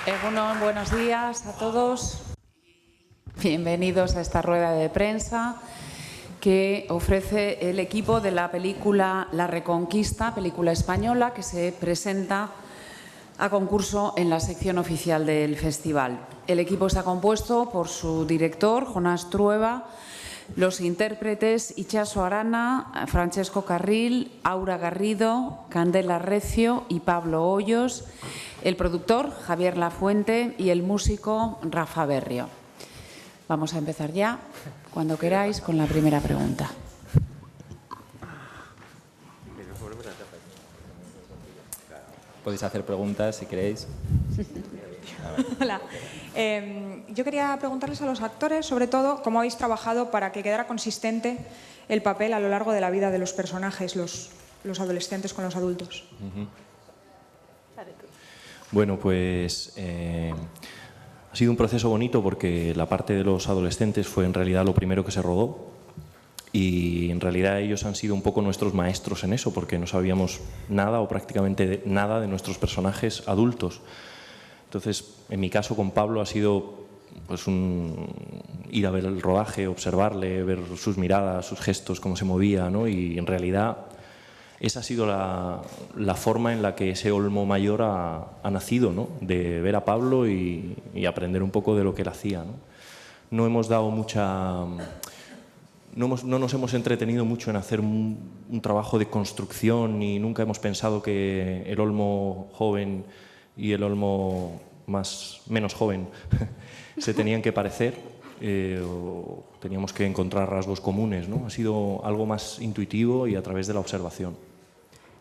Egunon, buenos días a todos. Bienvenidos a esta rueda de prensa que ofrece el equipo de la película La Reconquista, película española que se presenta a concurso en la sección oficial del festival. El equipo está compuesto por su director, Jonás Trueba, los intérpretes Itxaso Arana, Francesco Carril, Aura Garrido, Candela Recio y Pablo Hoyos, el productor Javier Lafuente y el músico Rafa Berrio. Vamos a empezar ya, cuando queráis, con la primera pregunta. Podéis hacer preguntas si queréis. Hola. Yo quería preguntarles a los actores, sobre todo, cómo habéis trabajado para que quedara consistente el papel a lo largo de la vida de los personajes, los adolescentes con los adultos. Bueno, pues ha sido un proceso bonito porque la parte de los adolescentes fue en realidad lo primero que se rodó y en realidad ellos han sido un poco nuestros maestros en eso porque no sabíamos nada o prácticamente nada de nuestros personajes adultos. Entonces, en mi caso con Pablo ha sido pues ir a ver el rodaje, observarle, ver sus miradas, sus gestos, cómo se movía, ¿no? Y en realidad esa ha sido la forma en la que ese Olmo mayor ha nacido, ¿no? De ver a Pablo y aprender un poco de lo que él hacía, ¿no? No hemos dado mucha... No nos hemos entretenido mucho en hacer un trabajo de construcción y nunca hemos pensado que el Olmo joven y el Olmo menos joven se tenían que parecer o teníamos que encontrar rasgos comunes, ¿no? Ha sido algo más intuitivo y a través de la observación.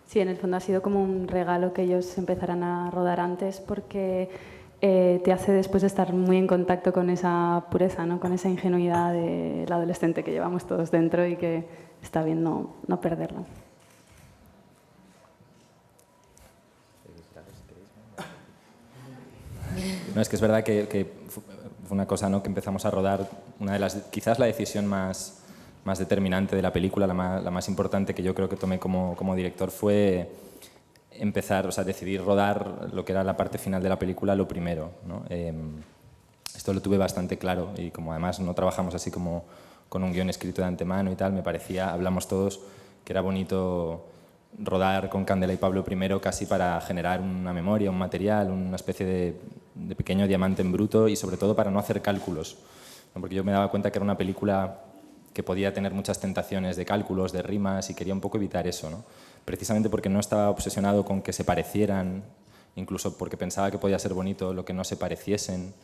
Sí, en el fondo ha sido como un regalo que ellos empezaran a rodar antes porque te hace después estar muy en contacto con esa pureza, ¿no? Con esa ingenuidad del adolescente que llevamos todos dentro y que está bien no perderla. No, es que es verdad que fue una cosa, ¿no? Que empezamos a rodar, quizás la decisión más determinante de la película, la más importante que yo creo que tomé como director fue empezar, o sea, decidir rodar lo que era la parte final de la película lo primero, ¿no? Esto lo tuve bastante claro y como además no trabajamos así como con un guión escrito de antemano y tal, me parecía, hablamos todos que era bonito rodar con Candela y Pablo primero casi para generar una memoria, un material, una especie de pequeño diamante en bruto y sobre todo para no hacer cálculos, ¿no? Porque yo me daba cuenta que era una película que podía tener muchas tentaciones de cálculos, de rimas y quería un poco evitar eso, ¿no? Precisamente porque no estaba obsesionado con que se parecieran, incluso porque pensaba que podía ser bonito lo que no se pareciesen,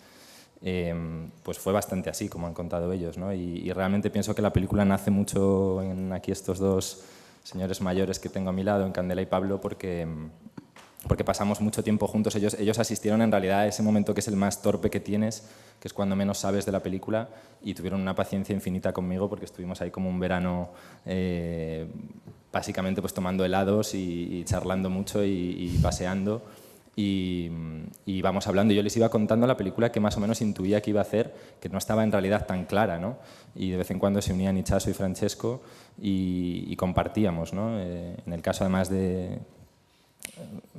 pues fue bastante así, como han contado ellos, ¿no? Y realmente pienso que la película nace mucho en aquí estos dos señores mayores que tengo a mi lado, en Candela y Pablo, porque pasamos mucho tiempo juntos. Ellos asistieron en realidad a ese momento que es el más torpe que tienes, que es cuando menos sabes de la película, y tuvieron una paciencia infinita conmigo porque estuvimos ahí como un verano básicamente pues tomando helados y charlando mucho y paseando y íbamos hablando. Yo les iba contando la película que más o menos intuía que iba a hacer, que no estaba en realidad tan clara, ¿no? Y de vez en cuando se unían Itxaso y Francesco y compartíamos, ¿no? En el caso además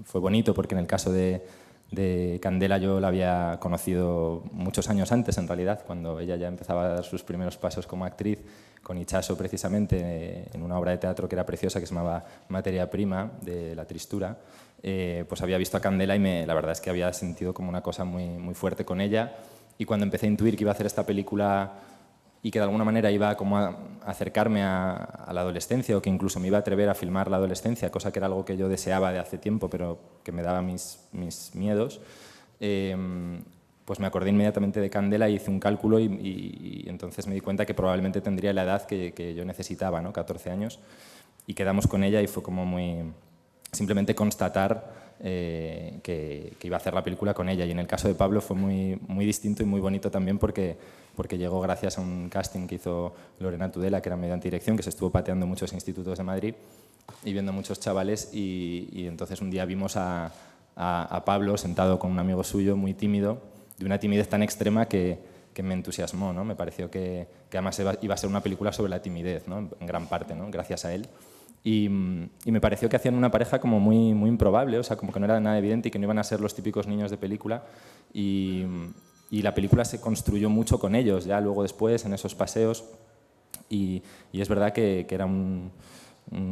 fue bonito porque en el caso de Candela yo la había conocido muchos años antes, en realidad, cuando ella ya empezaba a dar sus primeros pasos como actriz, con Itxaso precisamente, en una obra de teatro que era preciosa, que se llamaba Materia Prima, de La Tristura. Pues había visto a Candela y la verdad es que había sentido como una cosa muy, muy fuerte con ella. Y cuando empecé a intuir que iba a hacer esta película y que de alguna manera iba como a acercarme a la adolescencia o que incluso me iba a atrever a filmar la adolescencia, cosa que era algo que yo deseaba de hace tiempo pero que me daba mis miedos, pues me acordé inmediatamente de Candela y hice un cálculo y entonces me di cuenta que probablemente tendría la edad que yo necesitaba, ¿no? 14 años, y quedamos con ella y fue como muy... simplemente constatar que iba a hacer la película con ella. Y en el caso de Pablo fue muy, muy distinto y muy bonito también porque llegó gracias a un casting que hizo Lorena Tudela, que era mediante dirección, que se estuvo pateando muchos institutos de Madrid y viendo muchos chavales y entonces un día vimos a Pablo sentado con un amigo suyo muy tímido, de una timidez tan extrema que me entusiasmó, ¿no? Me pareció que además iba a ser una película sobre la timidez, ¿no? En gran parte, ¿no? Gracias a él. Y me pareció que hacían una pareja como muy, muy improbable, o sea, como que no era nada evidente y que no iban a ser los típicos niños de película. Y la película se construyó mucho con ellos, ya luego después, en esos paseos. Y es verdad que era un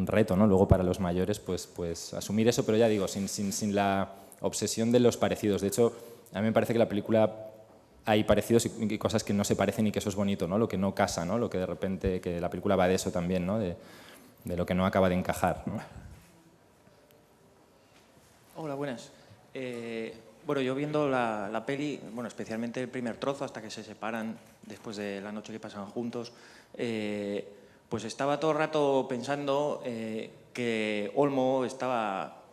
reto, ¿no? Luego para los mayores, pues asumir eso, pero ya digo, sin la obsesión de los parecidos. De hecho, a mí me parece que la película hay parecidos y cosas que no se parecen y que eso es bonito, ¿no? Lo que no casa, ¿no? Lo que de repente, que la película va de eso también, ¿no? De lo que no acaba de encajar, ¿no? Hola, buenas. Bueno, yo viendo la peli, bueno, especialmente el primer trozo, hasta que se separan después de la noche que pasan juntos, pues estaba todo el rato pensando que Olmo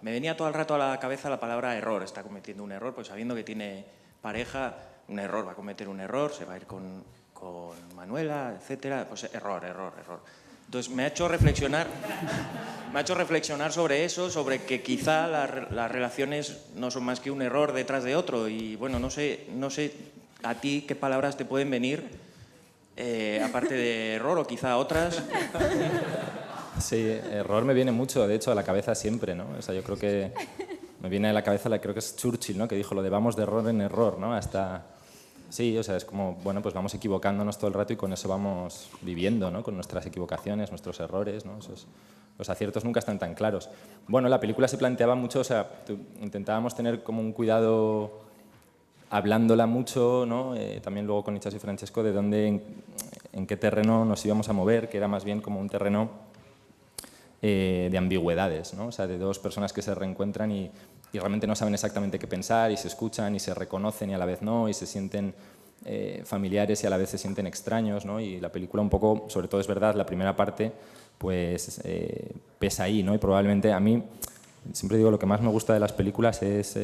me venía todo el rato a la cabeza la palabra error. Está cometiendo un error, pues sabiendo que tiene pareja, un error, va a cometer un error, se va a ir con Manuela, etcétera, pues error. Entonces me ha hecho reflexionar sobre eso, sobre que quizá las relaciones no son más que un error detrás de otro. Y bueno, no sé a ti qué palabras te pueden venir, aparte de error o quizá otras. Sí, error me viene mucho, de hecho, a la cabeza siempre, ¿no? O sea, yo creo que me viene a la cabeza, creo que es Churchill, ¿no? Que dijo lo de vamos de error en error, ¿no? Sí, o sea, es como, bueno, pues vamos equivocándonos todo el rato y con eso vamos viviendo, ¿no? Con nuestras equivocaciones, nuestros errores, ¿no? Los aciertos nunca están tan claros. Bueno, la película se planteaba mucho, o sea, intentábamos tener como un cuidado hablándola mucho, ¿no? También luego con Itxaso y Francesco, de dónde, en qué terreno nos íbamos a mover, que era más bien como un terreno de ambigüedades, ¿no? O sea, de dos personas que se reencuentran y realmente no saben exactamente qué pensar y se escuchan y se reconocen y a la vez no y se sienten familiares y a la vez se sienten extraños, ¿no? Y la película un poco, sobre todo es verdad, la primera parte pues pesa ahí, ¿no? Y probablemente a mí, siempre digo, lo que más me gusta de las películas es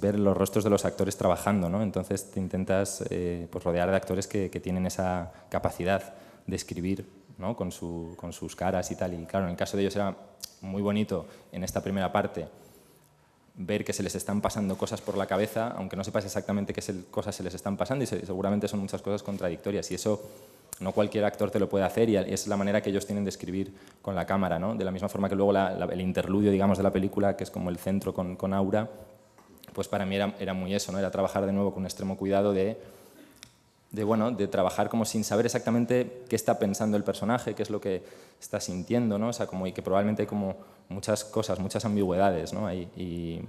ver los rostros de los actores trabajando, ¿no? Entonces te intentas pues rodear de actores que tienen esa capacidad de escribir, ¿no? Con sus caras y tal. Y claro, en el caso de ellos era muy bonito en esta primera parte ver que se les están pasando cosas por la cabeza, aunque no sepas exactamente qué cosas se les están pasando y seguramente son muchas cosas contradictorias y eso no cualquier actor te lo puede hacer y es la manera que ellos tienen de escribir con la cámara, ¿no? De la misma forma que luego el interludio, digamos, de la película, que es como el centro con Aura, pues para mí era muy eso, ¿no? Era trabajar de nuevo con un extremo cuidado de trabajar como sin saber exactamente qué está pensando el personaje, qué es lo que está sintiendo, ¿no? O sea, y que probablemente hay como muchas cosas, muchas ambigüedades, ¿no? Y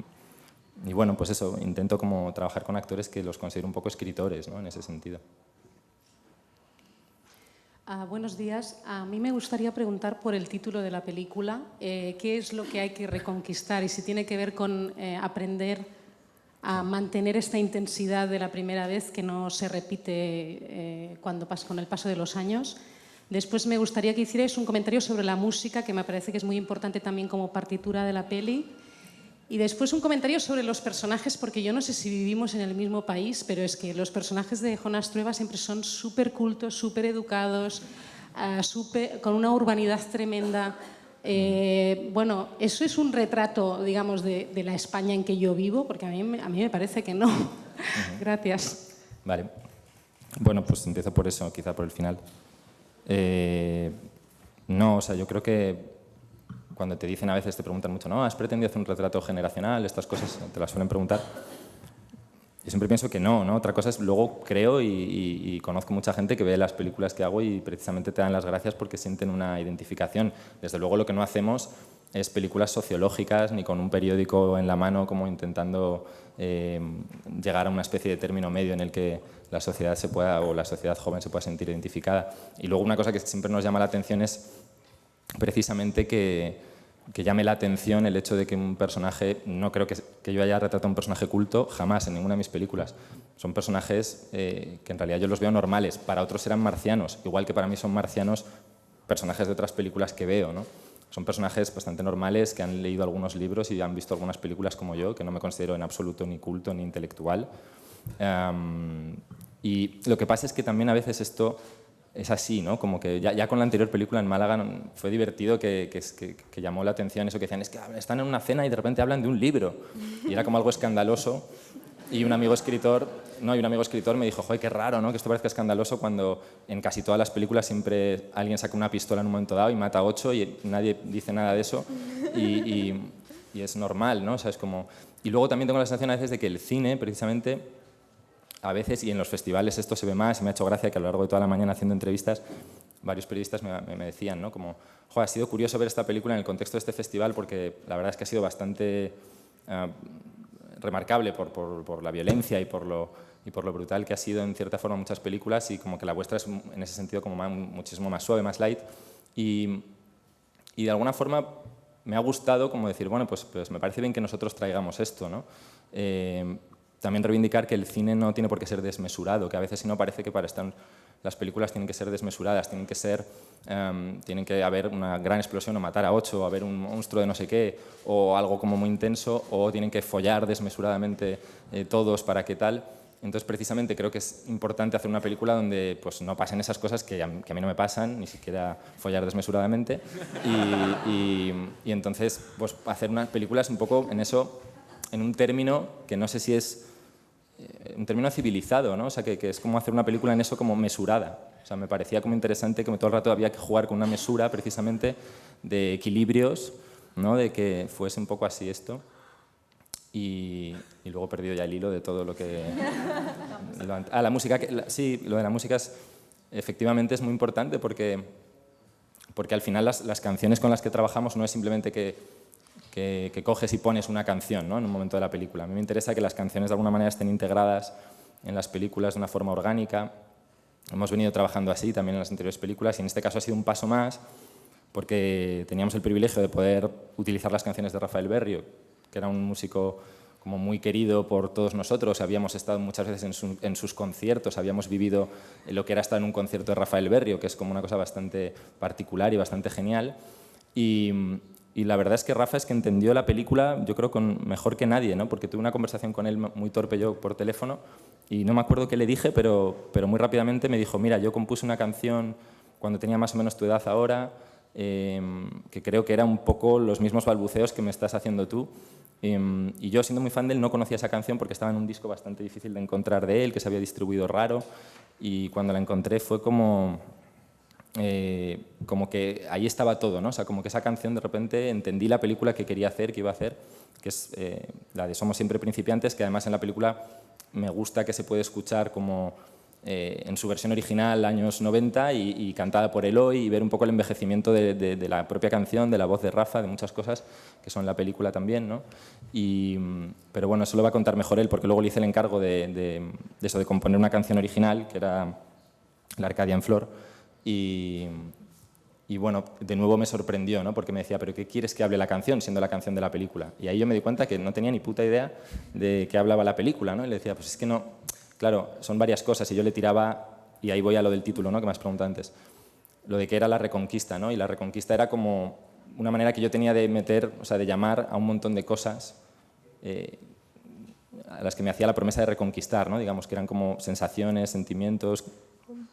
bueno, pues eso, intento como trabajar con actores que los considero un poco escritores, ¿no? En ese sentido. Buenos días. A mí me gustaría preguntar por el título de la película, qué es lo que hay que reconquistar y si tiene que ver con aprender a mantener esta intensidad de la primera vez que no se repite con el paso de los años. Después me gustaría que hicierais un comentario sobre la música, que me parece que es muy importante también como partitura de la peli. Y después un comentario sobre los personajes, porque yo no sé si vivimos en el mismo país, pero es que los personajes de Jonas Trueba siempre son súper cultos, súper educados, con una urbanidad tremenda. Bueno, ¿eso es un retrato, digamos, de la España en que yo vivo? Porque a mí me parece que no. Gracias. Vale. Bueno, pues empiezo por eso, quizá por el final. No, o sea, yo creo que cuando te dicen a veces, te preguntan mucho, ¿no? ¿Has pretendido hacer un retrato generacional? Estas cosas te las suelen preguntar. Yo siempre pienso que no, ¿no? Otra cosa es, luego creo y conozco mucha gente que ve las películas que hago y precisamente te dan las gracias porque sienten una identificación. Desde luego lo que no hacemos es películas sociológicas ni con un periódico en la mano como intentando llegar a una especie de término medio en el que la sociedad la sociedad joven se pueda sentir identificada. Y luego una cosa que siempre nos llama la atención es precisamente que llame la atención el hecho de que un personaje, no creo que yo haya retratado un personaje culto jamás en ninguna de mis películas. Son personajes que en realidad yo los veo normales, para otros eran marcianos, igual que para mí son marcianos personajes de otras películas que veo, ¿no? Son personajes bastante normales que han leído algunos libros y han visto algunas películas como yo, que no me considero en absoluto ni culto ni intelectual. Y lo que pasa es que también a veces esto es así, ¿no? Como que ya con la anterior película en Málaga fue divertido que llamó la atención eso que decían, es que están en una cena y de repente hablan de un libro. Y era como algo escandaloso. Y un amigo escritor no, y un amigo escritor me dijo, joder, qué raro, ¿no? Que esto parezca escandaloso cuando en casi todas las películas siempre alguien saca una pistola en un momento dado y mata a 8 y nadie dice nada de eso y es normal, ¿no? O sea, es como... Y luego también tengo la sensación a veces de que el cine, precisamente, a veces, y en los festivales esto se ve más, y me ha hecho gracia que a lo largo de toda la mañana haciendo entrevistas, varios periodistas me decían, ¿no? Como, joder, ha sido curioso ver esta película en el contexto de este festival porque la verdad es que ha sido bastante remarcable por la violencia y por lo brutal que ha sido en cierta forma muchas películas, y como que la vuestra es en ese sentido como muchísimo más suave, más light, y de alguna forma me ha gustado como decir, bueno, pues me parece bien que nosotros traigamos esto, ¿no? También reivindicar que el cine no tiene por qué ser desmesurado, que a veces si no parece que para estar las películas tienen que ser desmesuradas, tienen que haber una gran explosión o matar a 8, o haber un monstruo de no sé qué, o algo como muy intenso, o tienen que follar desmesuradamente todos para que tal. Entonces, precisamente, creo que es importante hacer una película donde pues, no pasen esas cosas que a mí no me pasan, ni siquiera follar desmesuradamente, y entonces pues, hacer unas películas un poco en eso, en un término que no sé si es un término civilizado, ¿no? O sea, que es como hacer una película en eso como mesurada. O sea, me parecía como interesante que todo el rato había que jugar con una mesura, precisamente, de equilibrios, ¿no? De que fuese un poco así esto. Y luego he perdido ya el hilo de todo lo que... la música. Sí, lo de la música efectivamente es muy importante porque al final las canciones con las que trabajamos no es simplemente que coges y pones una canción, ¿no? En un momento de la película. A mí me interesa que las canciones de alguna manera estén integradas en las películas de una forma orgánica. Hemos venido trabajando así también en las anteriores películas y en este caso ha sido un paso más porque teníamos el privilegio de poder utilizar las canciones de Rafael Berrio, que era un músico como muy querido por todos nosotros. Habíamos estado muchas veces en sus conciertos, habíamos vivido lo que era estar en un concierto de Rafael Berrio, que es como una cosa bastante particular y bastante genial. Y la verdad es que Rafa es que entendió la película, yo creo, mejor que nadie, ¿no? Porque tuve una conversación con él muy torpe yo por teléfono y no me acuerdo qué le dije, pero muy rápidamente me dijo, mira, yo compuse una canción cuando tenía más o menos tu edad ahora, que creo que era un poco los mismos balbuceos que me estás haciendo tú. Y yo, siendo muy fan de él, no conocía esa canción porque estaba en un disco bastante difícil de encontrar de él, que se había distribuido raro, y cuando la encontré fue como que ahí estaba todo, ¿no? O sea, como que esa canción de repente entendí la película que quería hacer, que iba a hacer, que es la de Somos siempre principiantes, que además en la película me gusta que se puede escuchar como en su versión original, años 90, y cantada por Eloy, y ver un poco el envejecimiento de la propia canción, de la voz de Rafa, de muchas cosas que son en la película también, ¿no? Pero bueno, eso lo va a contar mejor él, porque luego le hice el encargo de eso, de componer una canción original, que era La Arcadia en Flor, y bueno, de nuevo me sorprendió, ¿no? Porque me decía, ¿pero qué quieres que hable la canción, siendo la canción de la película? Y ahí yo me di cuenta que no tenía ni puta idea de qué hablaba la película, ¿no? Y le decía, pues es que no, claro, son varias cosas, y yo le tiraba, y ahí voy a lo del título, ¿no? Que me has preguntado antes, lo de que era la Reconquista, ¿no? Y la Reconquista era como una manera que yo tenía de meter, o sea, de llamar a un montón de cosas a las que me hacía la promesa de reconquistar, ¿no? Digamos que eran como sensaciones, sentimientos,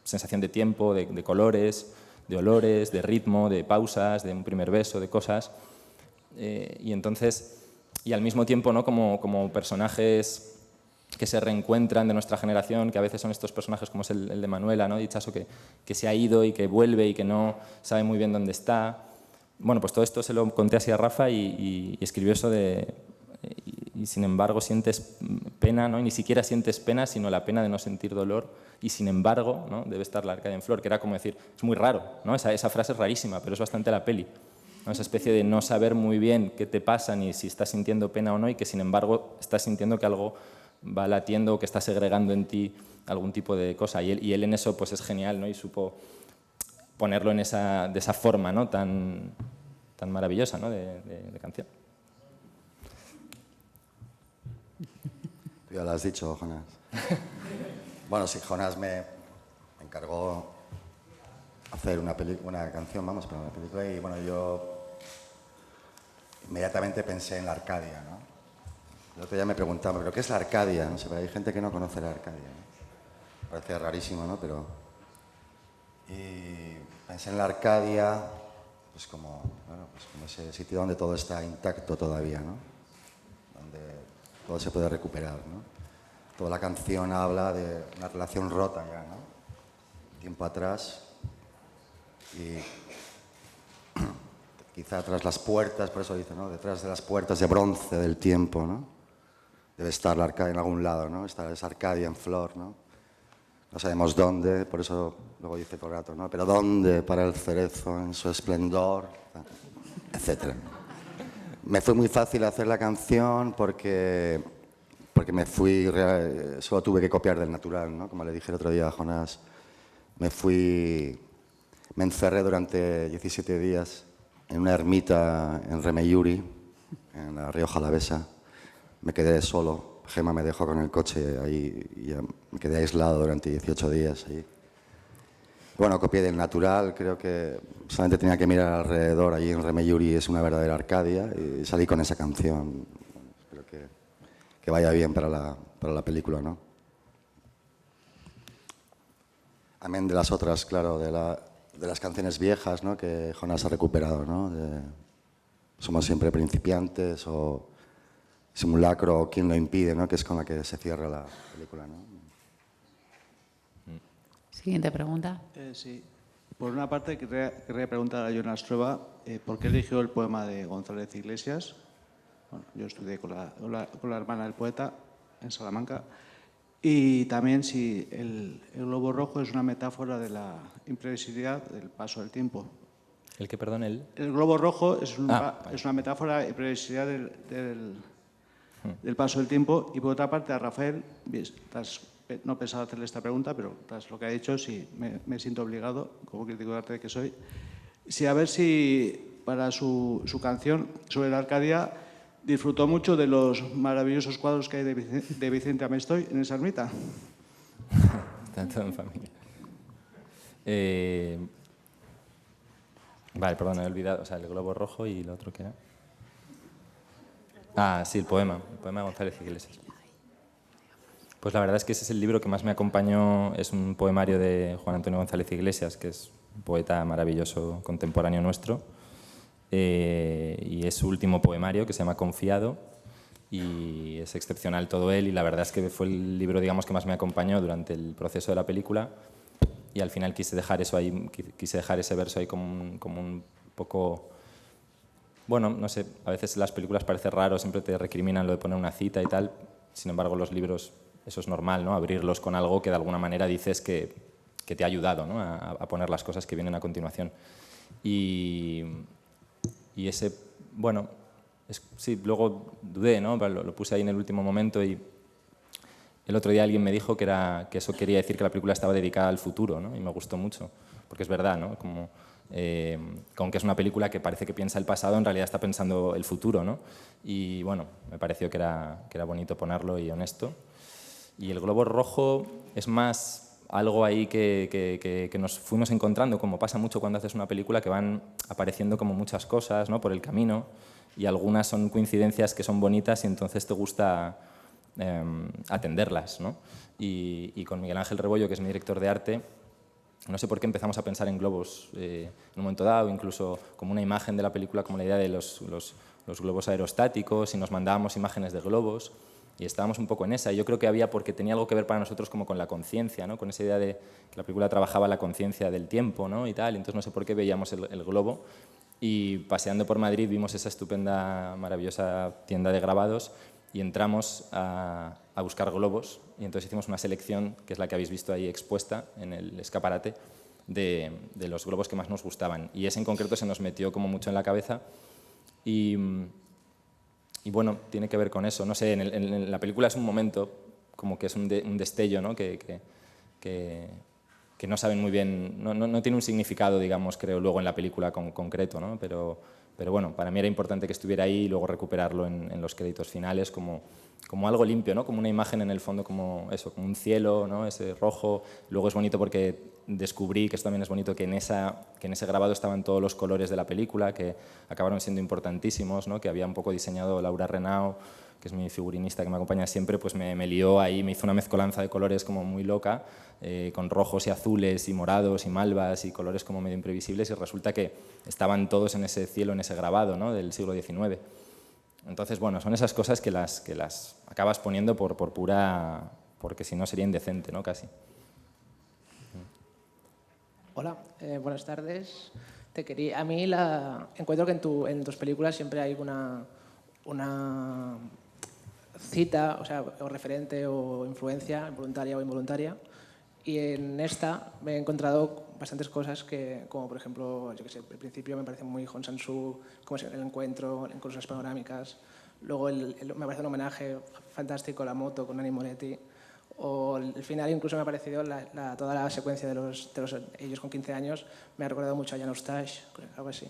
sensación de tiempo, de colores, de olores, de ritmo, de pausas, de un primer beso, de cosas. Y entonces, y al mismo tiempo, ¿no? como personajes que se reencuentran de nuestra generación, que a veces son estos personajes como es el de Manuela, ¿no? Dichaso, que se ha ido y que vuelve y que no sabe muy bien dónde está. Bueno, pues todo esto se lo conté así a Rafa y escribió eso de... Y sin embargo sientes pena, ¿no? Y ni siquiera sientes pena, sino la pena de no sentir dolor, y sin embargo, ¿no? Debe estar la Arcadia en Flor, que era como decir, es muy raro, ¿no? Esa frase es rarísima, pero es bastante la peli, ¿no? Esa especie de no saber muy bien qué te pasa ni si estás sintiendo pena o no, y que sin embargo estás sintiendo que algo va latiendo o que está segregando en ti algún tipo de cosa, y él en eso pues es genial, ¿no? Y supo ponerlo de esa forma, ¿no? tan maravillosa, ¿no? de canción. Tú ya lo has dicho, Jonás. Bueno, sí, Jonás me encargó hacer una canción, vamos, para una película, y bueno, yo inmediatamente pensé en la Arcadia, ¿no? El otro día me preguntaba, ¿pero qué es la Arcadia? No sé, pero hay gente que no conoce la Arcadia, ¿no? Parece rarísimo, ¿no? Y pensé en la Arcadia, pues como ese sitio donde todo está intacto todavía, ¿no? Donde todo se puede recuperar, ¿no? toda la canción habla de una relación rota ya, ¿no? Tiempo atrás y quizá tras las puertas, por eso dice, ¿no? Detrás de las puertas de bronce del tiempo, ¿no? Debe estar la Arcadia en algún lado, ¿no? Está esa Arcadia en flor, ¿no? No sabemos dónde, por eso luego dice todo el rato, ¿no? Pero dónde para el cerezo en su esplendor, etcétera. Me fue muy fácil hacer la canción porque me fui, solo tuve que copiar del natural, ¿no? Como le dije el otro día a Jonás, me encerré durante 17 días en una ermita en Remeyuri, en la Rioja Alavesa. Me quedé solo, Gemma me dejó con el coche ahí y ya me quedé aislado durante 18 días ahí. Bueno, copié del natural, creo que solamente tenía que mirar alrededor, allí en Remeyuri es una verdadera Arcadia y salí con esa canción. Espero que vaya bien para la película, ¿no? Amén de las otras, claro, de las canciones viejas, ¿no? Que Jonás ha recuperado, ¿no? Somos siempre principiantes o Simulacro o Quién lo impide, ¿no? Que es con la que se cierra la película, ¿no? Siguiente pregunta. Sí. Por una parte, querría preguntar a Jonas Trueba por qué eligió el poema de González Iglesias. Bueno, yo estudié con la hermana del poeta en Salamanca. Y también si el globo rojo es una metáfora de la imprevisibilidad del paso del tiempo. ¿El qué, perdón? El globo rojo es una metáfora de imprevisibilidad del paso del tiempo. Y por otra parte, a Rafael, no pensaba hacerle esta pregunta, pero tras lo que ha dicho, sí, me siento obligado, como crítico de arte que soy, a ver si para su canción sobre la Arcadia disfrutó mucho de los maravillosos cuadros que hay de Vicente Amestoy en esa ermita. Está todo en familia. Vale, perdón, he olvidado. O sea, el globo rojo y lo otro que era. Ah, sí, el poema de González Iglesias. Pues la verdad es que ese es el libro que más me acompañó. Es un poemario de Juan Antonio González Iglesias, que es un poeta maravilloso contemporáneo nuestro. Y es su último poemario, que se llama Confiado, y es excepcional todo él, y la verdad es que fue el libro, digamos, que más me acompañó durante el proceso de la película, y al final quise dejar eso ahí, quise dejar ese verso ahí como un poco... Bueno, no sé, a veces las películas parece raro, siempre te recriminan lo de poner una cita y tal, sin embargo los libros, eso es normal, ¿no? Abrirlos con algo que de alguna manera dices que te ha ayudado, ¿no? a poner las cosas que vienen a continuación. Y ese, bueno, sí, luego dudé, ¿no? Lo puse ahí en el último momento y el otro día alguien me dijo que eso quería decir que la película estaba dedicada al futuro, ¿no? Y me gustó mucho, porque es verdad, ¿no? Como que es una película que parece que piensa el pasado, en realidad está pensando el futuro, ¿no? Y bueno, me pareció que era bonito ponerlo y honesto. Y el globo rojo es más algo ahí que nos fuimos encontrando, como pasa mucho cuando haces una película, que van apareciendo como muchas cosas, ¿no? Por el camino, y algunas son coincidencias que son bonitas y entonces te gusta atenderlas, ¿no? Y con Miguel Ángel Rebollo, que es mi director de arte, no sé por qué empezamos a pensar en globos en un momento dado, incluso como una imagen de la película, como la idea de los globos aerostáticos, y nos mandábamos imágenes de globos. Y estábamos un poco en esa, y yo creo que había, porque tenía algo que ver para nosotros como con la conciencia, ¿no? Con esa idea de que la película trabajaba la conciencia del tiempo, ¿no? Y tal, entonces no sé por qué veíamos el globo, y paseando por Madrid vimos esa estupenda, maravillosa tienda de grabados, y entramos a buscar globos, y entonces hicimos una selección, que es la que habéis visto ahí expuesta en el escaparate, de los globos que más nos gustaban, y ese en concreto se nos metió como mucho en la cabeza, y bueno, tiene que ver con eso. No sé, en la película es un momento como que es un destello, ¿no? Que no saben muy bien, no tiene un significado, digamos, creo, luego en la película concreto, ¿no? Pero bueno, para mí era importante que estuviera ahí y luego recuperarlo en los créditos finales como algo limpio, ¿no? Como una imagen en el fondo, como eso, como un cielo, ¿no? Ese rojo. Luego es bonito porque descubrí, que esto también es bonito, que en ese grabado estaban todos los colores de la película, que acabaron siendo importantísimos, ¿no? Que había un poco diseñado Laura Renau, que es mi figurinista que me acompaña siempre, pues me lió ahí, me hizo una mezcolanza de colores como muy loca, con rojos y azules y morados y malvas y colores como medio imprevisibles, y resulta que estaban todos en ese cielo, en ese grabado, ¿no? Del siglo XIX. Entonces, bueno, son esas cosas que las acabas poniendo por pura porque si no sería indecente, ¿no? Casi. Hola, buenas tardes. A mí encuentro que en tus películas siempre hay una cita, o referente o influencia, voluntaria o involuntaria. Y en esta me he encontrado bastantes cosas como por ejemplo, yo qué sé, al principio me parece muy Hong Sang-soo, como es el encuentro con las panorámicas. Luego me parece un homenaje fantástico a la moto con Nanni Moretti. O el final incluso me ha parecido toda la secuencia de ellos con 15 años, me ha recordado mucho a Jan Eustache, algo así.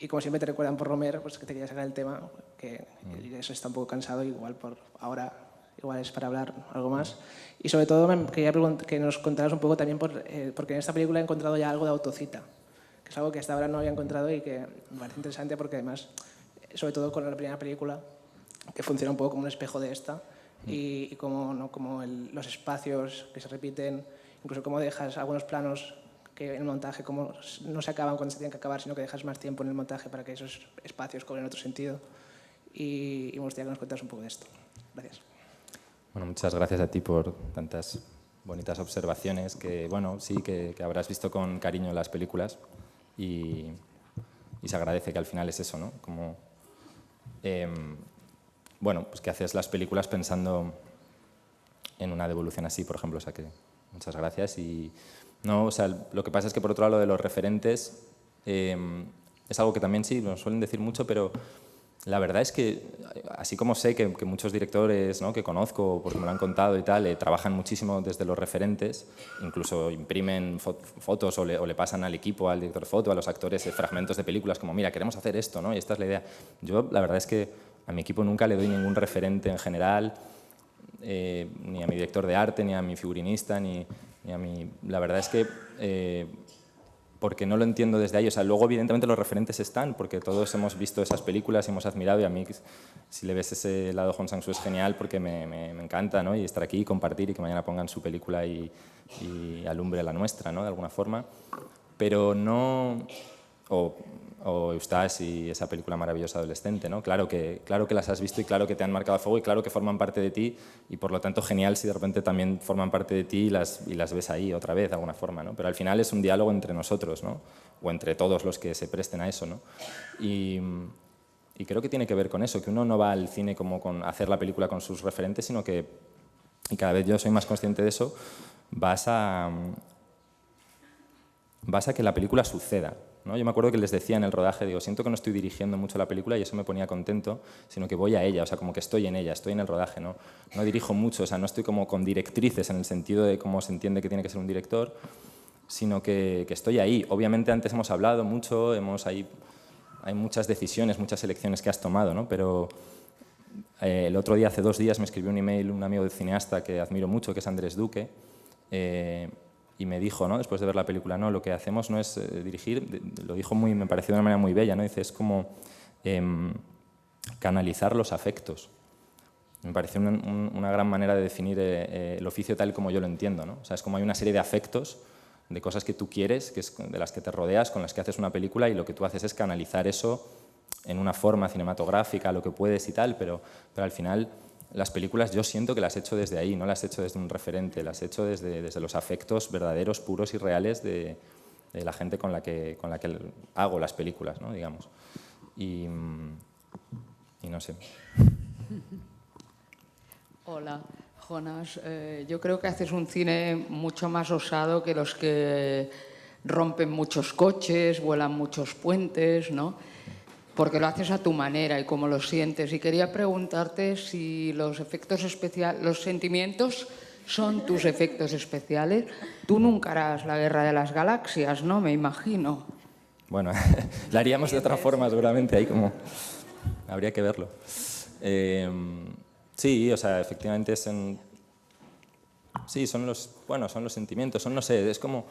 Y como siempre te recuerdan por Romer, pues que te quería sacar el tema, que eso está un poco cansado, igual por ahora, igual es para hablar algo más. Y sobre todo quería que nos contaras un poco también, porque en esta película he encontrado ya algo de autocita, que es algo que hasta ahora no había encontrado y que me parece interesante porque además, sobre todo con la primera película, que funciona un poco como un espejo de esta, y como los espacios que se repiten, incluso cómo dejas algunos planos que en el montaje como no se acaban cuando se tienen que acabar, sino que dejas más tiempo en el montaje para que esos espacios cobren otro sentido. Y me gustaría que nos contaras un poco de esto. Gracias. Bueno, muchas gracias a ti por tantas bonitas observaciones que, bueno, sí, que habrás visto con cariño las películas y se agradece que al final es eso, ¿no? Como, bueno, pues que haces las películas pensando en una devolución así, por ejemplo, o sea que muchas gracias. Y no, o sea, lo que pasa es que por otro lado lo de los referentes es algo que también sí nos suelen decir mucho, pero la verdad es que así como sé que muchos directores, ¿no?, que conozco porque me lo han contado y tal, trabajan muchísimo desde los referentes, incluso imprimen fotos o le pasan al equipo, al director de foto, a los actores fragmentos de películas como mira, queremos hacer esto, ¿no? Y esta es la idea. Yo la verdad es que a mi equipo nunca le doy ningún referente en general, ni a mi director de arte, ni a mi figurinista, ni a mi... La verdad es que porque no lo entiendo desde ahí. O sea, luego evidentemente los referentes están, porque todos hemos visto esas películas y hemos admirado, y a mí si le ves ese lado Hong Sang-soo es genial porque me encanta, ¿no? Y estar aquí y compartir y que mañana pongan su película y alumbre la nuestra, ¿no?, de alguna forma. Pero no... O Eustache y esa película maravillosa adolescente, ¿no? Claro que las has visto y claro que te han marcado a fuego y claro que forman parte de ti y por lo tanto genial si de repente también forman parte de ti y las ves ahí otra vez de alguna forma, ¿no? Pero al final es un diálogo entre nosotros, ¿no? O entre todos los que se presten a eso, ¿no? Y creo que tiene que ver con eso, que uno no va al cine como con hacer la película con sus referentes, sino que, y cada vez yo soy más consciente de eso, vas a que la película suceda, ¿no? Yo me acuerdo que les decía en el rodaje, digo, siento que no estoy dirigiendo mucho la película y eso me ponía contento, sino que voy a ella, o sea, como que estoy en ella, estoy en el rodaje, no dirijo mucho, o sea, no estoy como con directrices en el sentido de cómo se entiende que tiene que ser un director, sino que estoy ahí. Obviamente antes hemos hablado mucho, hay muchas decisiones, muchas elecciones que has tomado, ¿no? Pero el otro día, hace 2 días, me escribió un email un amigo de cineasta que admiro mucho, que es Andrés Duque, y me dijo, ¿no?, después de ver la película, no, lo que hacemos no es dirigir, lo dijo me pareció de una manera muy bella, ¿no? Dice, es como canalizar los afectos. Me pareció una gran manera de definir el oficio tal como yo lo entiendo, ¿no? O sea, es como hay una serie de afectos, de cosas que tú quieres, de las que te rodeas, con las que haces una película y lo que tú haces es canalizar eso en una forma cinematográfica, lo que puedes y tal, pero al final... Las películas yo siento que las he hecho desde ahí, no las he hecho desde un referente, las he hecho desde los afectos verdaderos, puros y reales de la gente con la que hago las películas, ¿no?, digamos. Y no sé. Hola, Jonas. Yo creo que haces un cine mucho más osado que los que rompen muchos coches, vuelan muchos puentes, ¿no? Porque lo haces a tu manera y como lo sientes. Y quería preguntarte si los efectos especiales, los sentimientos son tus efectos especiales. Tú nunca harás la Guerra de las Galaxias, ¿no? Me imagino. Bueno, la haríamos de otra forma seguramente, ahí como... Habría que verlo. Sí, o sea, efectivamente sí, son los sentimientos, no sé, es como...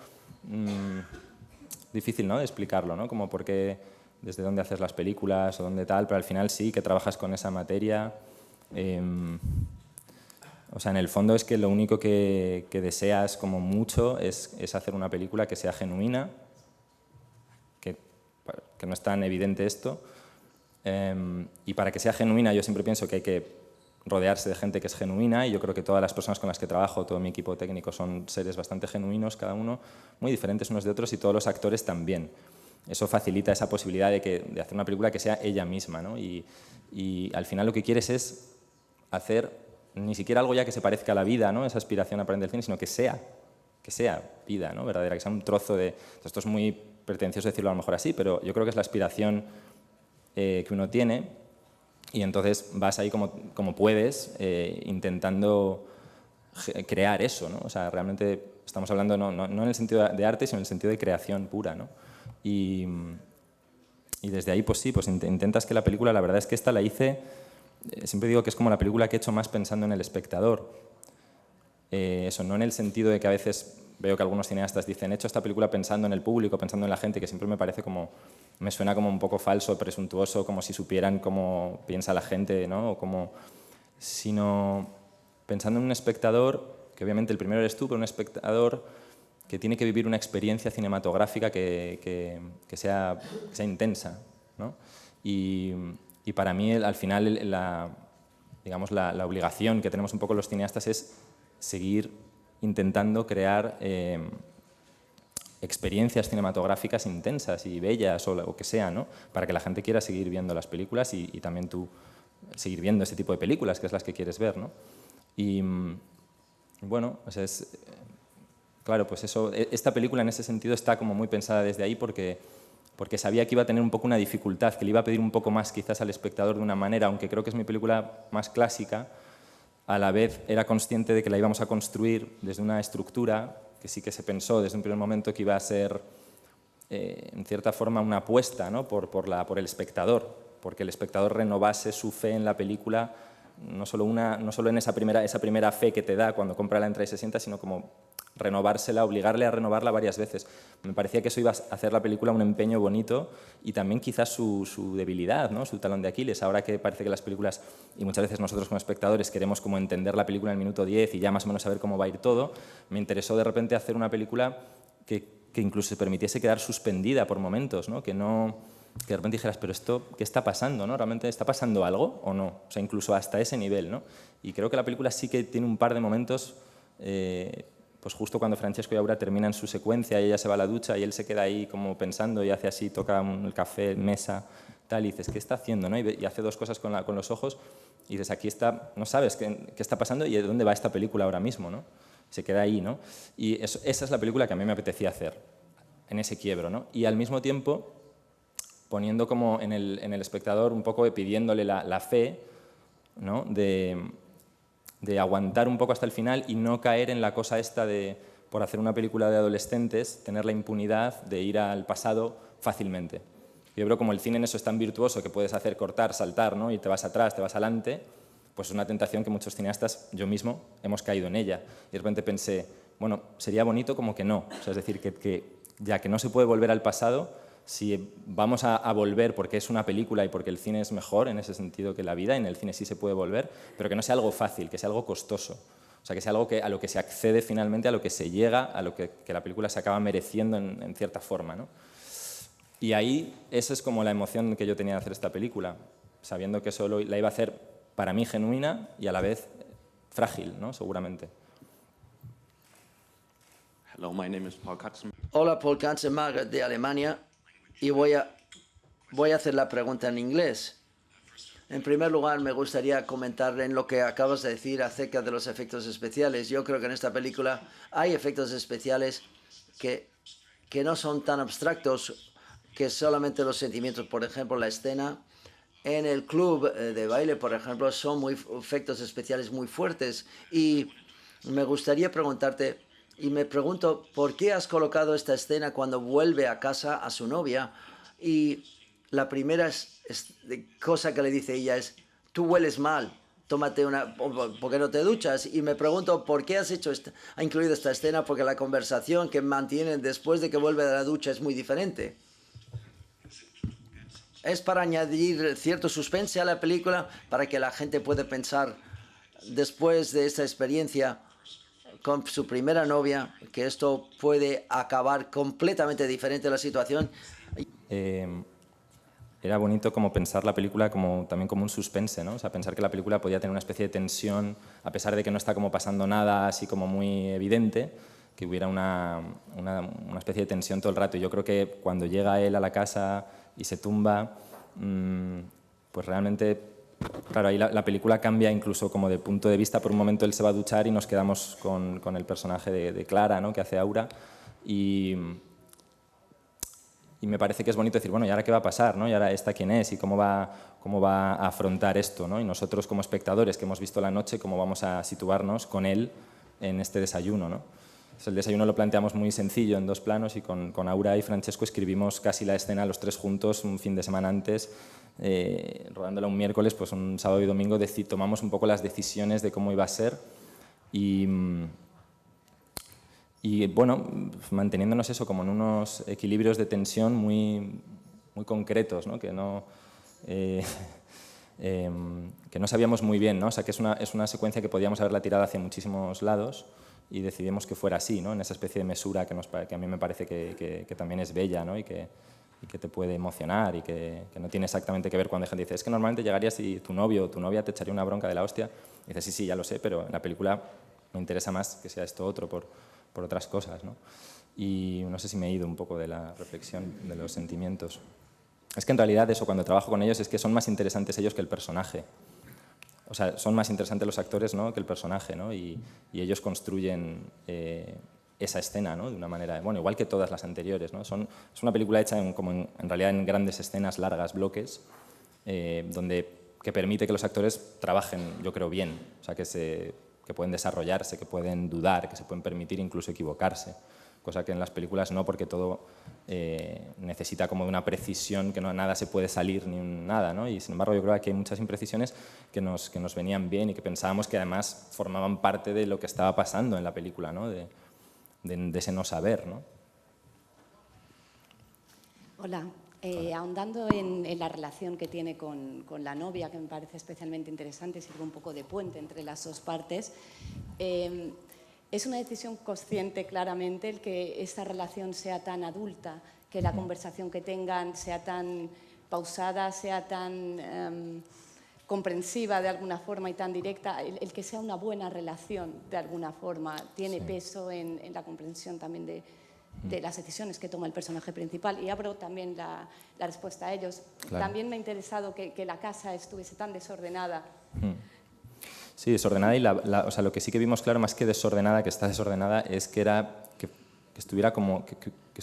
difícil, ¿no?, de explicarlo, ¿no? Como por qué... desde dónde haces las películas o dónde tal, pero al final sí que trabajas con esa materia. O sea, en el fondo es que lo único que deseas como mucho es hacer una película que sea genuina, que no es tan evidente esto, y para que sea genuina yo siempre pienso que hay que rodearse de gente que es genuina, y yo creo que todas las personas con las que trabajo, todo mi equipo técnico, son seres bastante genuinos, cada uno muy diferentes unos de otros, y todos los actores también. Eso facilita esa posibilidad de hacer una película que sea ella misma, ¿no? Y al final lo que quieres es hacer ni siquiera algo ya que se parezca a la vida, ¿no? Esa aspiración a aprender el cine, sino que sea vida, ¿no? Verdadera, que sea un trozo de... Esto es muy pretencioso decirlo a lo mejor así, pero yo creo que es la aspiración que uno tiene, y entonces vas ahí como puedes, intentando crear eso, ¿no? O sea, realmente estamos hablando no en el sentido de arte, sino en el sentido de creación pura, ¿no? Y desde ahí, pues sí, pues intentas que la película, la verdad es que esta la hice, siempre digo que es como la película que he hecho más pensando en el espectador. Eso, no en el sentido de que a veces veo que algunos cineastas dicen, he hecho esta película pensando en el público, pensando en la gente, que siempre me parece como, me suena como un poco falso, presuntuoso, como si supieran cómo piensa la gente, ¿no? O como, sino pensando en un espectador, que obviamente el primero eres tú, pero un espectador que tiene que vivir una experiencia cinematográfica que sea intensa, ¿no? Y para mí, al final, digamos, la obligación que tenemos un poco los cineastas es seguir intentando crear experiencias cinematográficas intensas y bellas o que sea, ¿no? Para que la gente quiera seguir viendo las películas y también tú seguir viendo ese tipo de películas, que es las que quieres ver, ¿no? Y bueno, pues claro, pues eso, esta película en ese sentido está como muy pensada desde ahí porque sabía que iba a tener un poco una dificultad, que le iba a pedir un poco más quizás al espectador de una manera, aunque creo que es mi película más clásica, a la vez era consciente de que la íbamos a construir desde una estructura que sí que se pensó desde un primer momento que iba a ser, en cierta forma, una apuesta, ¿no? por el espectador, porque el espectador renovase su fe en la película, no solo en esa primera fe que te da cuando compra la entrada y se sienta, sino como renovársela, obligarle a renovarla varias veces. Me parecía que eso iba a hacer la película un empeño bonito y también quizás su debilidad, ¿no? Su talón de Aquiles. Ahora que parece que las películas, y muchas veces nosotros como espectadores queremos como entender la película en el minuto 10 y ya más o menos saber cómo va a ir todo, me interesó de repente hacer una película que incluso se permitiese quedar suspendida por momentos, ¿no? Que de repente dijeras, pero esto, ¿qué está pasando? ¿No? ¿Realmente está pasando algo o no? O sea, incluso hasta ese nivel, ¿no? Y creo que la película sí que tiene un par de momentos, pues justo cuando Francesco y Aura terminan su secuencia y ella se va a la ducha y él se queda ahí como pensando y hace así, toca el café, mesa, tal, y dices, ¿qué está haciendo? ¿No? Y hace dos cosas con los ojos y dices, aquí está, no sabes qué está pasando y de dónde va esta película ahora mismo, ¿no? Se queda ahí, ¿no? Y esa es la película que a mí me apetecía hacer, en ese quiebro, ¿no? Y al mismo tiempo poniendo como en el espectador un poco pidiéndole la fe, ¿no? de aguantar un poco hasta el final y no caer en la cosa esta de, por hacer una película de adolescentes, tener la impunidad de ir al pasado fácilmente. Yo creo como el cine en eso es tan virtuoso que puedes hacer cortar, saltar, ¿no? Y te vas atrás, te vas adelante, pues es una tentación que muchos cineastas, yo mismo, hemos caído en ella. Y de repente pensé, bueno, sería bonito como que no. O sea, es decir, que ya que no se puede volver al pasado, si vamos a volver porque es una película y porque el cine es mejor en ese sentido que la vida, en el cine sí se puede volver, pero que no sea algo fácil, que sea algo costoso. O sea, que sea algo a lo que se accede finalmente, a lo que se llega, a lo que la película se acaba mereciendo en cierta forma, ¿no? Y ahí esa es como la emoción que yo tenía de hacer esta película, sabiendo que eso la iba a hacer para mí genuina y a la vez frágil, ¿no? Seguramente. Hello, my name is Paul Katzenberg. Hola, Paul Katzenberg de Alemania. Y voy a hacer la pregunta en inglés. En primer lugar, me gustaría comentar en lo que acabas de decir acerca de los efectos especiales. Yo creo que en esta película hay efectos especiales que no son tan abstractos que solamente los sentimientos. Por ejemplo, la escena en el club de baile, por ejemplo, son efectos especiales muy fuertes. Y me gustaría preguntarte... Y me pregunto, ¿por qué has colocado esta escena cuando vuelve a casa a su novia? Y la primera cosa que le dice ella es, tú hueles mal, tómate ¿por qué no te duchas? Y me pregunto, ¿por qué has incluido esta escena? Porque la conversación que mantienen después de que vuelve de la ducha es muy diferente. Es para añadir cierto suspense a la película, para que la gente pueda pensar, después de esta experiencia con su primera novia, que esto puede acabar completamente diferente la situación. era bonito como pensar la película también como un suspense, ¿no? O sea, pensar que la película podía tener una especie de tensión, a pesar de que no está como pasando nada así como muy evidente, que hubiera una especie de tensión todo el rato. Y yo creo que cuando llega él a la casa y se tumba, pues realmente, claro, ahí la película cambia incluso como de punto de vista. Por un momento él se va a duchar y nos quedamos con el personaje de Clara, ¿no? Que hace Aura. Y me parece que es bonito decir, bueno, ¿y ahora qué va a pasar? ¿No? ¿Y ahora esta quién es? ¿Y cómo va a afrontar esto? ¿No? Y nosotros como espectadores que hemos visto la noche, ¿cómo vamos a situarnos con él en este desayuno? ¿No? Entonces, el desayuno lo planteamos muy sencillo, en 2 planos, y con Aura y Francesco escribimos casi la escena los 3 juntos un fin de semana antes, rodándola un miércoles, pues un sábado y domingo tomamos un poco las decisiones de cómo iba a ser y bueno, manteniéndonos eso como en unos equilibrios de tensión muy concretos, ¿no? Que no sabíamos muy bien, ¿no? O sea, que es una secuencia que podíamos haberla tirado hacia muchísimos lados y decidimos que fuera así, ¿no? En esa especie de mesura que a mí me parece que también es bella, ¿no? Y que te puede emocionar y que no tiene exactamente que ver cuando gente dice, es que normalmente llegarías y tu novio o tu novia te echaría una bronca de la hostia. Y dices, sí, ya lo sé, pero en la película me interesa más que sea esto otro por otras cosas, ¿no? Y no sé si me he ido un poco de la reflexión de los sentimientos. Es que en realidad eso, cuando trabajo con ellos, es que son más interesantes ellos que el personaje. O sea, son más interesantes los actores, ¿no? Que el personaje, ¿no? Y ellos construyen esa escena, ¿no? De una manera, bueno, igual que todas las anteriores, ¿no? Es una película hecha en realidad en grandes escenas, largas, bloques, que permite que los actores trabajen, yo creo, bien. O sea, que pueden desarrollarse, que pueden dudar, que se pueden permitir incluso equivocarse, cosa que en las películas no, porque todo necesita como de una precisión que nada se puede salir ni nada, ¿no? Y sin embargo yo creo que hay muchas imprecisiones que nos venían bien y que pensábamos que además formaban parte de lo que estaba pasando en la película, ¿no? De ese no saber, ¿no? Hola. Ahondando en la relación que tiene con la novia, que me parece especialmente interesante, sirve un poco de puente entre las 2 partes. Es una decisión consciente, claramente, el que esta relación sea tan adulta, que la conversación que tengan sea tan pausada, sea tan comprensiva de alguna forma y tan directa, el que sea una buena relación de alguna forma, tiene peso en la comprensión también de las decisiones que toma el personaje principal. Y abro también la respuesta a ellos. Claro. También me ha interesado que la casa estuviese tan desordenada. Sí, desordenada, y o sea, lo que sí que vimos claro, más que desordenada, que está desordenada, es que estuviera como que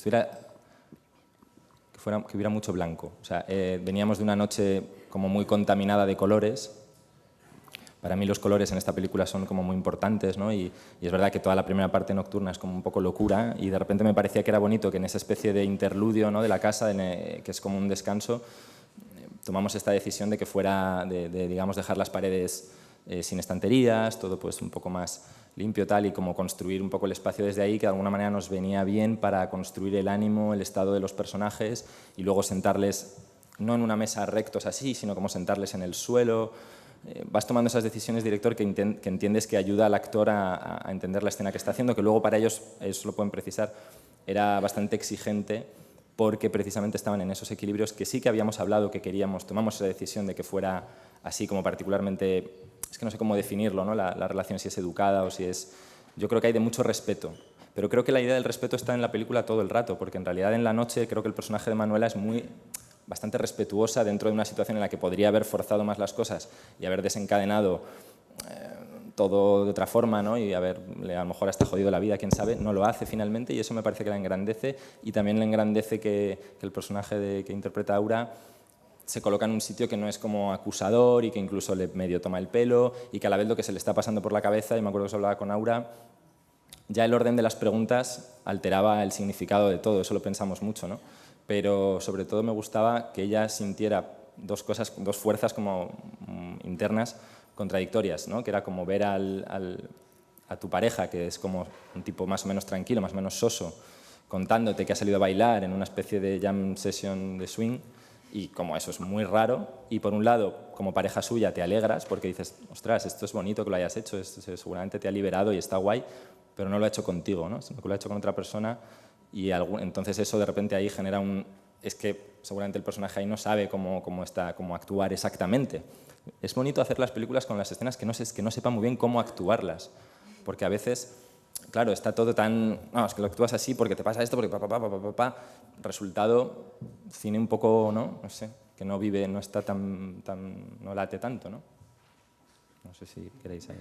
hubiera mucho blanco. O sea, veníamos de una noche como muy contaminada de colores. Para mí los colores en esta película son como muy importantes, ¿no? Y es verdad que toda la primera parte nocturna es como un poco locura, y de repente me parecía que era bonito que en esa especie de interludio, ¿no? De la casa, que es como un descanso, tomamos esta decisión de que fuera, digamos, dejar las paredes sin estanterías, todo pues un poco más limpio, tal, y como construir un poco el espacio desde ahí, que de alguna manera nos venía bien para construir el ánimo, el estado de los personajes, y luego sentarles no en una mesa rectos así, sino como sentarles en el suelo. Vas tomando esas decisiones, director, que entiendes que ayuda al actor a entender la escena que está haciendo, que luego para ellos lo pueden precisar, era bastante exigente, porque precisamente estaban en esos equilibrios que sí que habíamos hablado, que queríamos, tomamos esa decisión de que fuera así, como particularmente, es que no sé cómo definirlo, ¿no? La relación, si es educada o si es... Yo creo que hay de mucho respeto, pero creo que la idea del respeto está en la película todo el rato, porque en realidad en la noche creo que el personaje de Manuela es bastante respetuosa dentro de una situación en la que podría haber forzado más las cosas y haber desencadenado todo de otra forma, ¿no? Y a lo mejor hasta jodido la vida, quién sabe. No lo hace finalmente, y eso me parece que la engrandece, y también le engrandece que el personaje que interpreta Aura se coloca en un sitio que no es como acusador y que incluso le medio toma el pelo, y que a la vez lo que se le está pasando por la cabeza, y me acuerdo que se hablaba con Aura, ya el orden de las preguntas alteraba el significado de todo, eso lo pensamos mucho, ¿no? Pero sobre todo me gustaba que ella sintiera dos fuerzas como internas contradictorias, ¿no? Que era como ver a tu pareja, que es como un tipo más o menos tranquilo, más o menos soso, contándote que ha salido a bailar en una especie de jam session de swing, y como eso es muy raro, y por un lado, como pareja suya, te alegras porque dices, ostras, esto es bonito que lo hayas hecho, esto seguramente te ha liberado y está guay, pero no lo ha hecho contigo, ¿no? Sino que lo ha hecho con otra persona, y entonces eso de repente ahí genera es que seguramente el personaje ahí no sabe cómo actuar exactamente. Es bonito hacer las películas con las escenas que no sepa muy bien cómo actuarlas, porque a veces, claro, está todo tan... No, es que lo actúas así porque te pasa esto, porque resultado, cine un poco, ¿no? No sé, que no vive, no está no late tanto, ¿no? No sé si queréis ahí.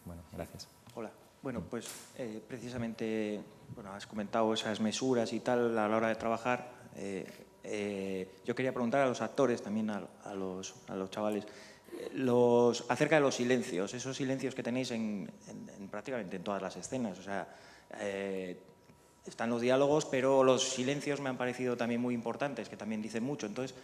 Bueno, gracias. Hola. Bueno, pues precisamente, bueno, has comentado esas mesuras y tal a la hora de trabajar. Yo quería preguntar a los actores, también a los chavales, acerca de los silencios, esos silencios que tenéis en prácticamente en todas las escenas. O sea, están los diálogos, pero los silencios me han parecido también muy importantes, que también dicen mucho. Entonces,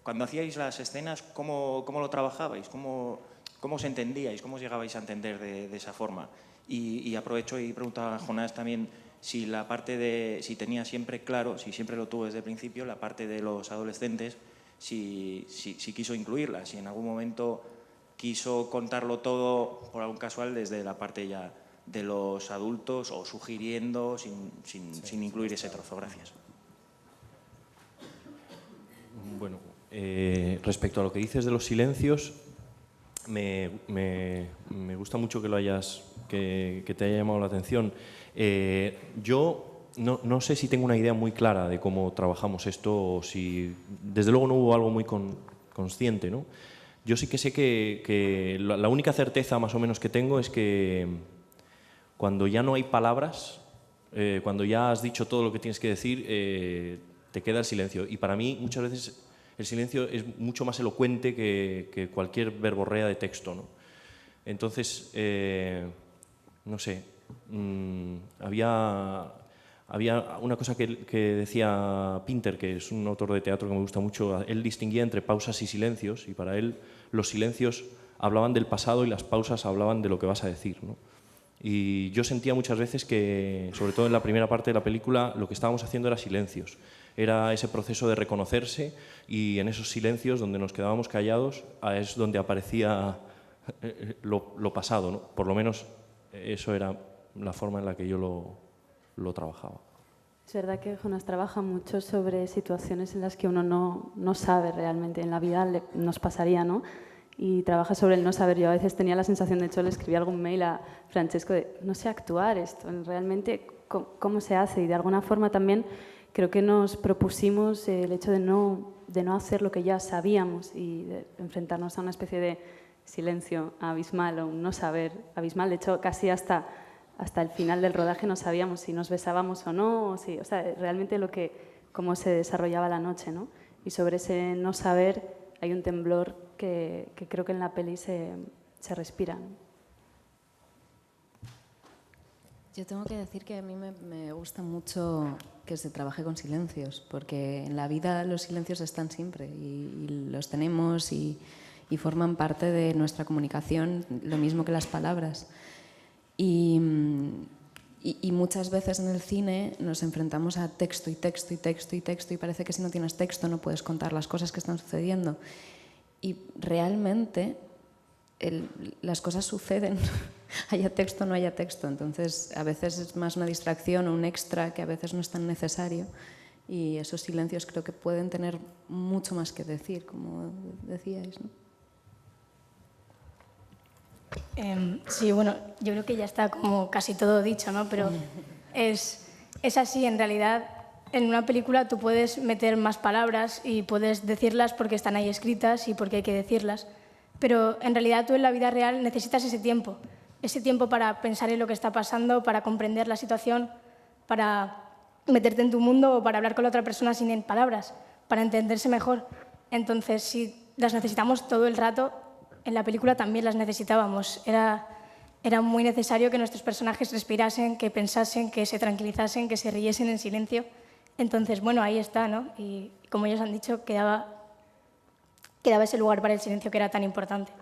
cuando hacíais las escenas, ¿cómo lo trabajabais? ¿Cómo os entendíais? ¿Cómo os llegabais a entender de esa forma? Y aprovecho y pregunto a Jonás también si la parte si tenía siempre claro, si siempre lo tuvo desde el principio, la parte de los adolescentes, si quiso incluirla, si en algún momento quiso contarlo todo por algún casual desde la parte ya de los adultos o sugiriendo sin incluir ese trozo. Gracias. Bueno, respecto a lo que dices de los silencios, me gusta mucho que te haya llamado la atención. Yo no sé si tengo una idea muy clara de cómo trabajamos esto o si... Desde luego no hubo algo muy consciente, ¿no? Yo sí que sé que la única certeza más o menos que tengo es que cuando ya no hay palabras, cuando ya has dicho todo lo que tienes que decir, te queda el silencio. Y para mí muchas veces el silencio es mucho más elocuente que cualquier verborrea de texto, ¿no? Entonces, no sé, había una cosa que decía Pinter, que es un autor de teatro que me gusta mucho. Él distinguía entre pausas y silencios, y para él los silencios hablaban del pasado y las pausas hablaban de lo que vas a decir, ¿no? Y yo sentía muchas veces que, sobre todo en la primera parte de la película, lo que estábamos haciendo era silencios. Era ese proceso de reconocerse, y en esos silencios donde nos quedábamos callados es donde aparecía lo pasado, ¿no? Por lo menos eso era la forma en la que yo lo trabajaba. Es verdad que Jonás trabaja mucho sobre situaciones en las que uno no sabe realmente. En la vida nos pasaría, ¿no? Y trabaja sobre el no saber. Yo a veces tenía la sensación, de hecho le escribí algún mail a Francesco de no sé actuar esto, realmente cómo se hace. Y de alguna forma también creo que nos propusimos el hecho de no hacer lo que ya sabíamos y de enfrentarnos a una especie de silencio abismal o un no saber abismal. De hecho, casi hasta el final del rodaje no sabíamos si nos besábamos o no, o sea, realmente cómo se desarrollaba la noche, ¿no? Y sobre ese no saber hay un temblor que creo que en la peli se respira, ¿no? Yo tengo que decir que a mí me gusta mucho que se trabaje con silencios, porque en la vida los silencios están siempre y los tenemos y forman parte de nuestra comunicación, lo mismo que las palabras. Y muchas veces en el cine nos enfrentamos a texto y texto y texto y texto, y parece que si no tienes texto no puedes contar las cosas que están sucediendo. Y realmente las cosas suceden, haya texto o no haya texto. Entonces a veces es más una distracción o un extra que a veces no es tan necesario, y esos silencios creo que pueden tener mucho más que decir, como decíais, ¿no? Sí, bueno, yo creo que ya está como casi todo dicho, ¿no? Pero es así, en realidad, en una película tú puedes meter más palabras y puedes decirlas porque están ahí escritas y porque hay que decirlas, pero en realidad tú en la vida real necesitas ese tiempo para pensar en lo que está pasando, para comprender la situación, para meterte en tu mundo o para hablar con la otra persona sin palabras, para entenderse mejor. Entonces, si las necesitamos todo el rato, en la película también las necesitábamos. Era muy necesario que nuestros personajes respirasen, que pensasen, que se tranquilizasen, que se riesen en silencio. Entonces, bueno, ahí está, ¿no? Y como ellos han dicho, quedaba ese lugar para el silencio que era tan importante.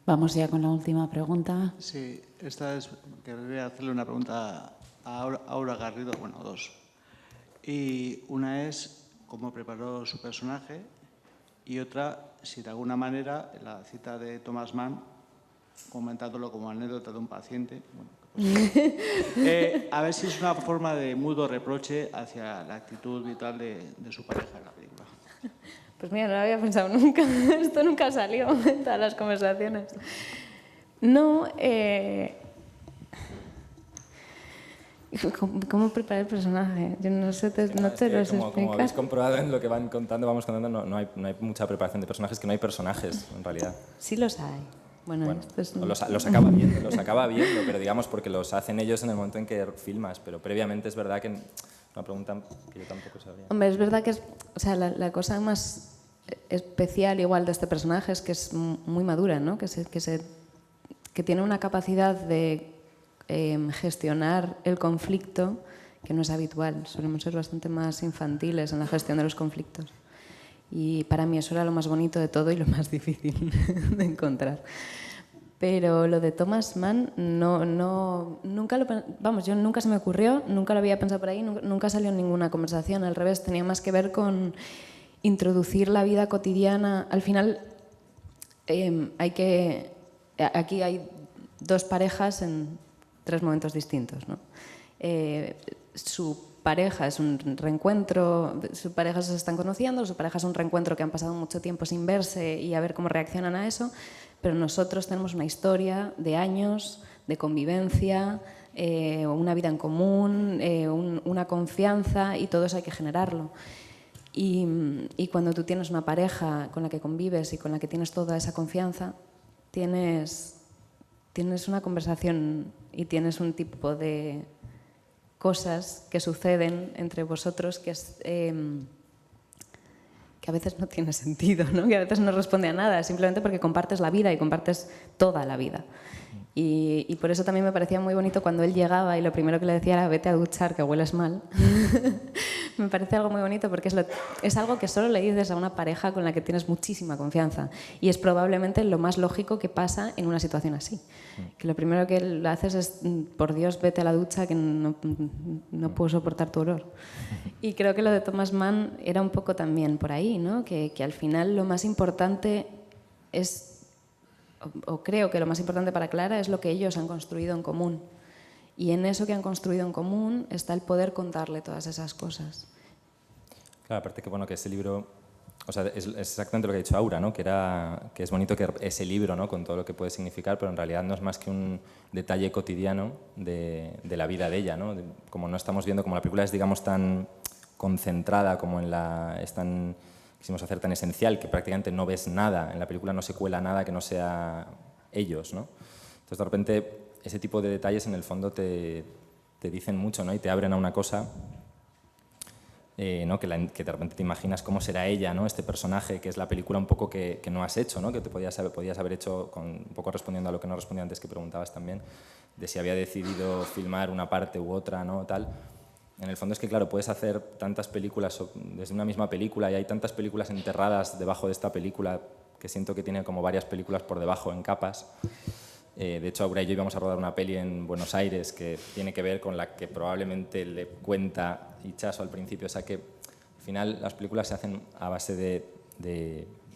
Vamos ya con la última pregunta. Sí, querría hacerle una pregunta a Aura Garrido, bueno, dos. Y una es cómo preparó su personaje, y otra, si de alguna manera la cita de Thomas Mann comentándolo como anécdota de un paciente. Bueno, a ver si es una forma de mudo reproche hacia la actitud vital de su pareja en la película. Pues mira, no lo había pensado nunca. Esto nunca salió en todas las conversaciones. No, ¿cómo preparar el personaje? Yo no sé, no te lo sé como explicar. habéis comprobado en lo que vamos contando, no hay mucha preparación de personajes, que no hay personajes, en realidad. Sí los hay. Bueno, esto es... los acaba viendo, pero digamos porque los hacen ellos en el momento en que filmas, pero previamente es verdad que una pregunta que yo tampoco sabía. Hombre, es verdad que la cosa más especial igual de este personaje es que es muy madura, ¿no? Que tiene una capacidad de gestionar el conflicto que no es habitual. Solemos ser bastante más infantiles en la gestión de los conflictos. Y para mí eso era lo más bonito de todo y lo más difícil de encontrar. Pero lo de Thomas Mann, nunca yo nunca se me ocurrió, nunca lo había pensado por ahí, nunca salió en ninguna conversación. Al revés, tenía más que ver con introducir la vida cotidiana. Al final, aquí hay dos parejas en 3 momentos distintos, ¿no? Su pareja es un reencuentro, su pareja se están conociendo, su pareja es un reencuentro que han pasado mucho tiempo sin verse y a ver cómo reaccionan a eso, pero nosotros tenemos una historia de años, de convivencia, una vida en común, una confianza, y todo eso hay que generarlo. Y cuando tú tienes una pareja con la que convives y con la que tienes toda esa confianza, tienes una conversación y tienes un tipo de cosas que suceden entre vosotros que a veces no tiene sentido, ¿no? Que a veces no responde a nada, simplemente porque compartes la vida y compartes toda la vida. Y por eso también me parecía muy bonito cuando él llegaba y lo primero que le decía era vete a duchar que hueles mal. Me parece algo muy bonito porque es algo que solo le dices a una pareja con la que tienes muchísima confianza, y es probablemente lo más lógico que pasa en una situación así. Que lo primero que le haces es por Dios vete a la ducha que no puedo soportar tu olor. Y creo que lo de Thomas Mann era un poco también por ahí, ¿no? Que al final lo más importante es, o creo que lo más importante para Clara es lo que ellos han construido en común. Y en eso que han construido en común está el poder contarle todas esas cosas. Claro, aparte que ese libro, o sea, es exactamente lo que ha dicho Aura, ¿no? Que es bonito que ese libro, ¿no? Con todo lo que puede significar, pero en realidad no es más que un detalle cotidiano de la vida de ella, ¿no? Como no estamos viendo, como la película es, digamos, tan concentrada, como quisimos hacer tan esencial, que prácticamente no ves nada, en la película no se cuela nada que no sea ellos, ¿no? Entonces, de repente, ese tipo de detalles en el fondo te dicen mucho, ¿no? Y te abren a una cosa, ¿no? Que de repente te imaginas cómo será ella, ¿no? Este personaje, que es la película un poco que no has hecho, ¿no? Que te podías haber hecho, un poco respondiendo a lo que no respondí antes, que preguntabas también, de si había decidido filmar una parte u otra, ¿no? Tal. En el fondo es que, claro, puedes hacer tantas películas desde una misma película, y hay tantas películas enterradas debajo de esta película que siento que tiene como varias películas por debajo en capas. De hecho, Aura y yo íbamos a rodar una peli en Buenos Aires que tiene que ver con la que probablemente le cuenta Itxaso al principio. O sea que al final las películas se hacen a base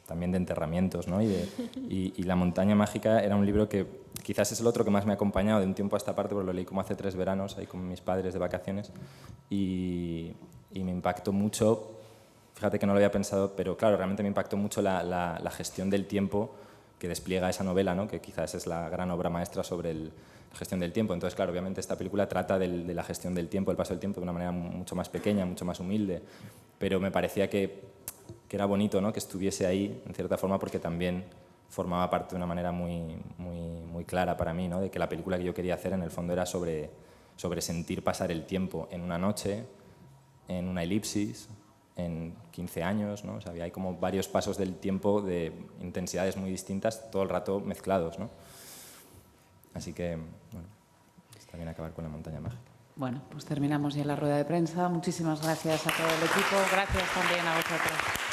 también de enterramientos, ¿no? Y La montaña mágica era un libro que quizás es el otro que más me ha acompañado de un tiempo a esta parte, porque lo leí como hace 3 veranos, ahí con mis padres de vacaciones, y me impactó mucho. Fíjate que no lo había pensado, pero claro, realmente me impactó mucho la gestión del tiempo que despliega esa novela, ¿no? Que quizás es la gran obra maestra sobre la gestión del tiempo. Entonces, claro, obviamente esta película trata de la gestión del tiempo, el paso del tiempo, de una manera mucho más pequeña, mucho más humilde, pero me parecía que era bonito, ¿no? Que estuviese ahí, en cierta forma, porque también formaba parte de una manera muy, muy, muy clara para mí, ¿no? De que la película que yo quería hacer, en el fondo, era sobre sentir pasar el tiempo en una noche, en una elipsis, en 15 años, ¿no? O sea, hay como varios pasos del tiempo de intensidades muy distintas, todo el rato mezclados, ¿no? Así que, bueno, está bien acabar con La montaña mágica. Bueno, pues terminamos ya la rueda de prensa. Muchísimas gracias a todo el equipo. Gracias también a vosotros.